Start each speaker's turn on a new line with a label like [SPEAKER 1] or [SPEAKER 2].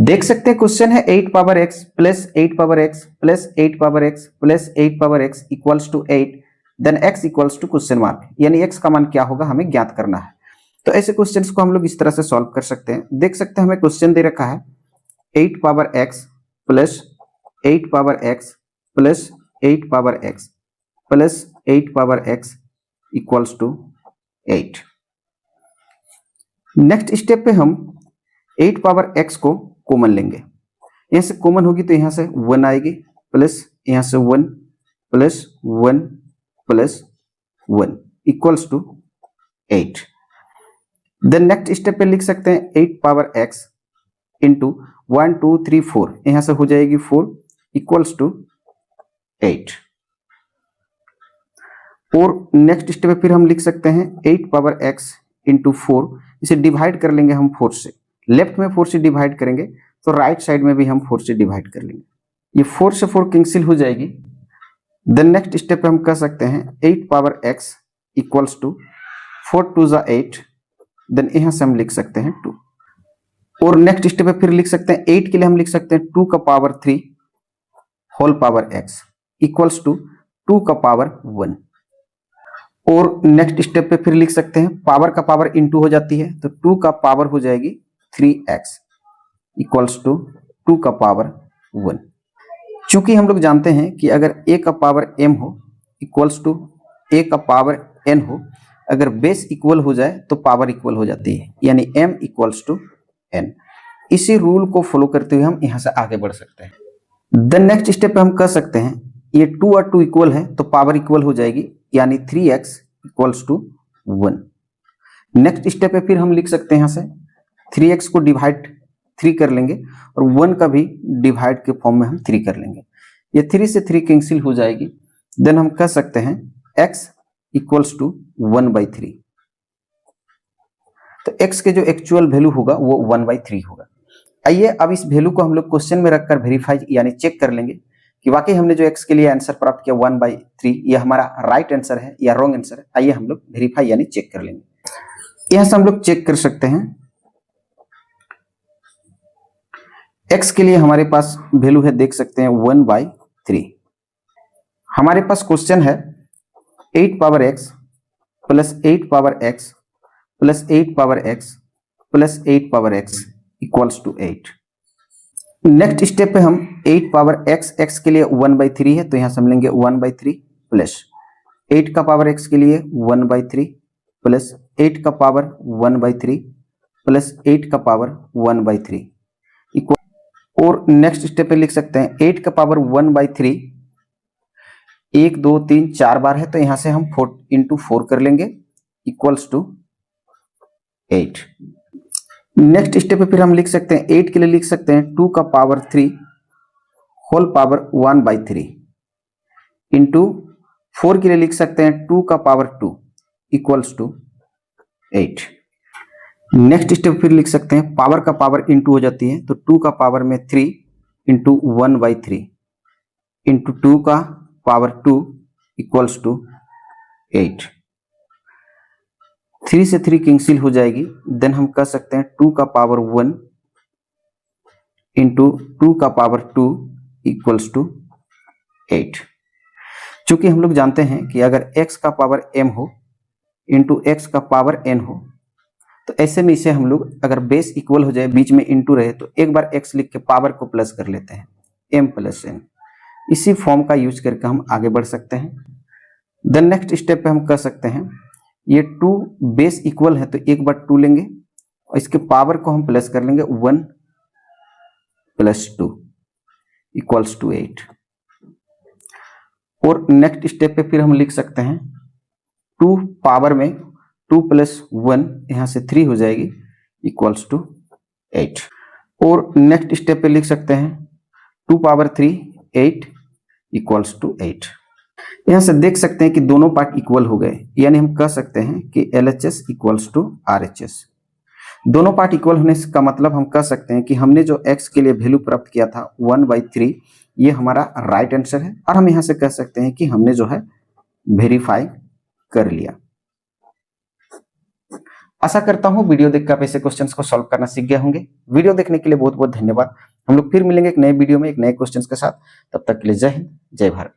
[SPEAKER 1] देख सकते हैं क्वेश्चन है 8 power x plus 8 power x plus 8 power x plus 8 power x equals to 8, then x equals to question mark, यानी x का मान क्या होगा हमें ज्ञात करना है। तो ऐसे क्वेश्चंस को हम लोग इस तरह से सॉल्व कर सकते हैं। देख सकते हैं हमें क्वेश्चन दे रखा है 8 power x plus 8 power x plus 8 power x plus 8 power x equals to 8। Next step पे हम 8 पावर x को कॉमन लेंगे। यहां से कॉमन होगी तो यहां से 1 आएगी, प्लस यहां से 1 plus 1 plus 1 equals to 8। Then next step पे लिख सकते हैं 8 पावर x इंटू 1 2 3 4, यहां से हो जाएगी 4 इक्वल्स टू 8। और नेक्स्ट स्टेप पे फिर हम लिख सकते हैं 8 पावर x इंटू 4, इसे डिवाइड कर लेंगे हम 4 से, लेफ्ट में 4 से डिवाइड करेंगे तो राइट साइड में भी हम 4 से डिवाइड कर लेंगे, ये 4 से 4 कैंसिल हो जाएगी। देन नेक्स्ट स्टेप पे हम कह सकते हैं 8 पावर x इक्वल्स टू 4 2 ज़ा 8, देन यहां से हम लिख सकते हैं 2। और नेक्स्ट स्टेप पे फिर लिख सकते हैं 8 के लिए हम लिख सकते हैं 2 का power 3 whole power x equals to 2 का पावर 1। और नेक्स्ट स्टेप पे फिर लिख सकते हैं पावर का पावर इनटू हो जाती है तो 2 का पावर हो जाएगी 3x इक्वल्स टू 2 का पावर 1। चूंकि हम लोग जानते हैं कि अगर a का पावर m हो इक्वल्स टू a का पावर n हो, अगर बेस इक्वल हो जाए तो पावर इक्वल हो जाती है, यानी m इक्वल्स टू n। इसी रूल को फॉलो करते हुए हम यहां से आगे बढ़ सकते हैं। देन नेक्स्ट स्टेप पे हम कह सकते हैं ये 2 और 2 इक्वल है तो पावर इक्वल हो जाएगी, यानी 3x equals to 1। Next step पे फिर हम लिख सकते हैं यहां से 3x को डिवाइड 3 कर लेंगे और 1 का भी डिवाइड के फॉर्म में हम 3 कर लेंगे, ये 3 से 3 कैंसिल हो जाएगी। देन हम कह सकते हैं x इक्वल्स टू 1/3, तो x के जो एक्चुअल वैल्यू होगा वो 1/3 होगा। आइए अब इस वैल्यू को हम लोग क्वेश्चन में रखकर वेरीफाई यानी चेक कर लेंगे कि वाकई हमने जो x के लिए आंसर प्राप्त किया 1/3 ये हमारा राइट आंसर है या रॉन्ग आंसर है। आइए हम लोग वेरीफाई यानी चेक कर लेंगे। यहां से हम लोग चेक कर सकते हैं x के लिए हमारे पास वैल्यू है, देख सकते हैं 1/3। हमारे पास क्वेश्चन है 8 power x plus 8 power x plus 8 power x plus 8 power x equals to 8। Next step पे हम 8 पावर x के लिए 1/3 है तो यहां से हम लेंगे 1/3 प्लस 8 का पावर x के लिए 1/3 प्लस 8 का पावर 1/3 प्लस 8 का पावर 1/3 इक्वल। और नेक्स्ट स्टेप पे लिख सकते हैं 8 का पावर 1/3 1 2 3 4 बार है तो यहां से हम 4 इंटू 4 कर लेंगे इक्वल्स टू 8। नेक्स्ट स्टेप पे फिर हम लिख सकते हैं 8 के लिए लिख सकते हैं 2 का पावर 3 होल पावर 1/3 इंटू 4 के लिए लिख सकते हैं 2 का power 2 equals to 8। Next step फिर लिख सकते हैं पावर का पावर इंटू हो जाती है तो 2 का पावर में 3 इंटू 1/3 इंटू 2 का पावर 2 इक्वल्स टू 8। 3 से 3 कैंसिल हो जाएगी। देन हम कह सकते हैं 2 का पावर 1 इंटू 2 का पावर 2 इक्वल्स टू 8। चूंकि हम लोग जानते हैं कि अगर x का पावर m हो इंटू x का पावर n हो तो ऐसे में इसे हम लोग अगर बेस इक्वल हो जाए बीच में इंटू रहे तो एक बार x लिख के पावर को प्लस कर लेते हैं m प्लस n। इसी फॉर्म का यूज करके हम आगे बढ़ सकते हैं। देन नेक्स्ट स्टेप पे हम कह सकते हैं ये 2 बेस इक्वल है तो एक बार 2 लेंगे और इसके पावर को हम प्लस कर लेंगे 1 प्लस 2 इक्वल्स टू 8। और नेक्स्ट स्टेप पे फिर हम लिख सकते हैं 2 पावर में 2 प्लस 1 यहां से 3 हो जाएगी इक्वल्स टू 8। और नेक्स्ट स्टेप पे लिख सकते हैं 2 पावर 3 8 इक्वल्स टू 8। यहां से देख सकते हैं कि दोनों पार्ट इक्वल हो गए, यानी हम कह सकते हैं कि LHS इक्वल्स टू RHS। दोनों पार्ट इक्वल होने का मतलब हम कह सकते हैं कि हमने जो x के लिए वैल्यू प्राप्त किया था 1/3 ये हमारा राइट आंसर है और हम यहां से कह सकते हैं कि हमने जो है वेरीफाई कर लिया। आशा करता हूं वीडियो देखकर आप ऐसे क्वेश्चंस को सॉल्व करना सीख गए होंगे। वीडियो देखने के लिए बहुत बहुत धन्यवाद। हम लोग फिर मिलेंगे एक नए वीडियो में एक नए क्वेश्चंस के साथ। तब तक के लिए जय हिंद, जय भारत।